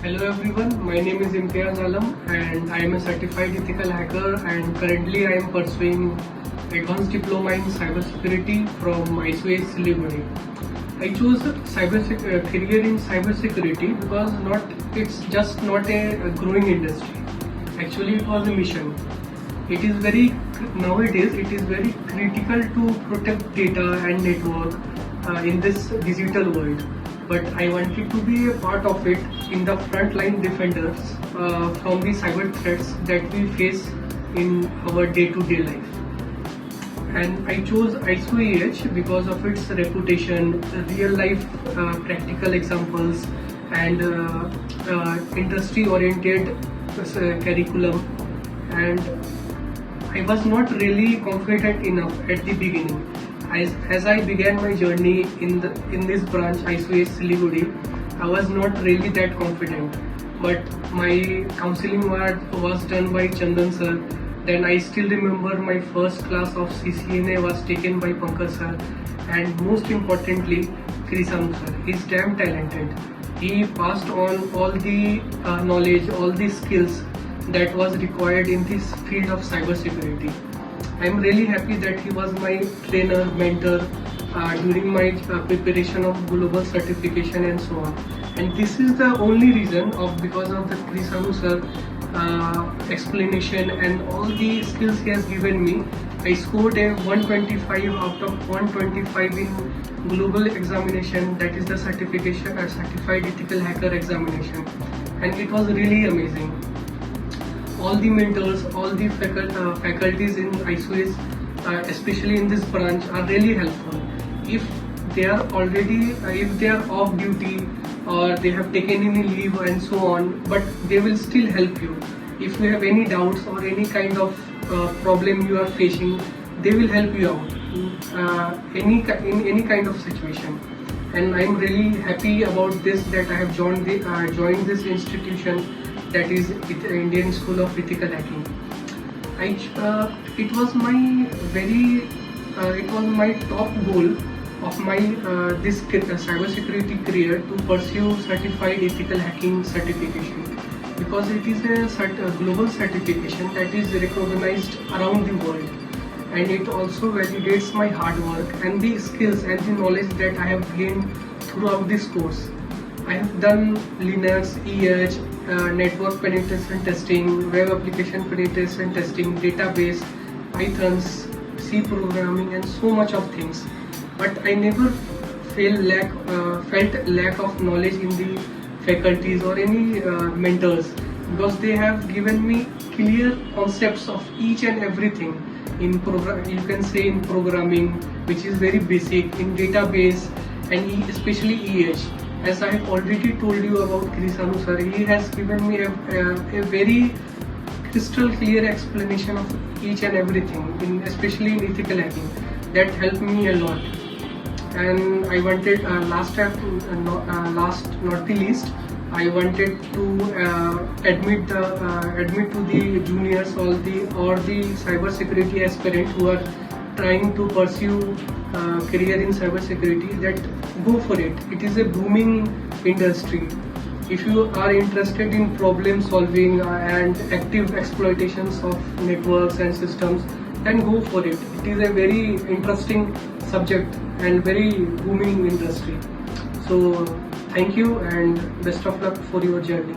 Hello everyone, my name is Imtiyaz Alam and I am a certified ethical hacker and currently I am pursuing Advanced Diploma in Cybersecurity from ISOEH Siliguri. I chose career in cybersecurity because it's just not a growing industry. Actually, it was a mission. Nowadays it is very critical to protect data and network in this digital world. But I wanted to be a part of it in the frontline defenders from the cyber threats that we face in our day-to-day life. And I chose ISOEH because of its reputation, real-life practical examples, and industry-oriented curriculum. And I was not really confident enough at the beginning. As I began my journey in this branch, ISOEH Siliguri, I was not really that confident. But my counseling was done by Chandan sir. Then I still remember my first class of CCNA was taken by Pankaj sir. And most importantly, Krisanu sir. He's damn talented. He passed on all the knowledge, all the skills that was required in this field of cybersecurity. I'm really happy that he was my trainer, mentor during my preparation of global certification and so on. And this is the only reason because of the Krisanu sir explanation and all the skills he has given me. I scored a 125 out of 125 in global examination, that is the certification, a certified ethical hacker examination, and it was really amazing. All the mentors, all the faculties in ISOEH, especially in this branch, are really helpful. If they are off duty or they have taken any leave and so on, but they will still help you. If you have any doubts or any kind of problem you are facing, they will help you out in any kind of situation. And I am really happy about this, that I have joined this institution, that is Indian School of Ethical Hacking. It was my top goal of my this cybersecurity career to pursue certified ethical hacking certification, because it is a global certification that is recognized around the world, and it also validates my hard work and the skills and the knowledge that I have gained throughout this course. I have done Linux, EH, network penetration testing, web application penetration testing, database, Pythons, C programming, and so much of things. But I never felt lack of knowledge in the faculties or any mentors, because they have given me clear concepts of each and everything in you can say in programming, which is very basic, in database, and especially EH. As I have already told you about Krisanu sir, he has given me a very crystal clear explanation of each and everything, especially in ethical hacking. That helped me a lot. And I wanted, last not the least, I wanted to admit to the juniors or the cybersecurity aspirant who are trying to pursue career in cybersecurity, that go for it. It is a booming industry. If you are interested in problem solving and active exploitations of networks and systems, then go for it. It is a very interesting subject and very booming industry. So thank you and best of luck for your journey.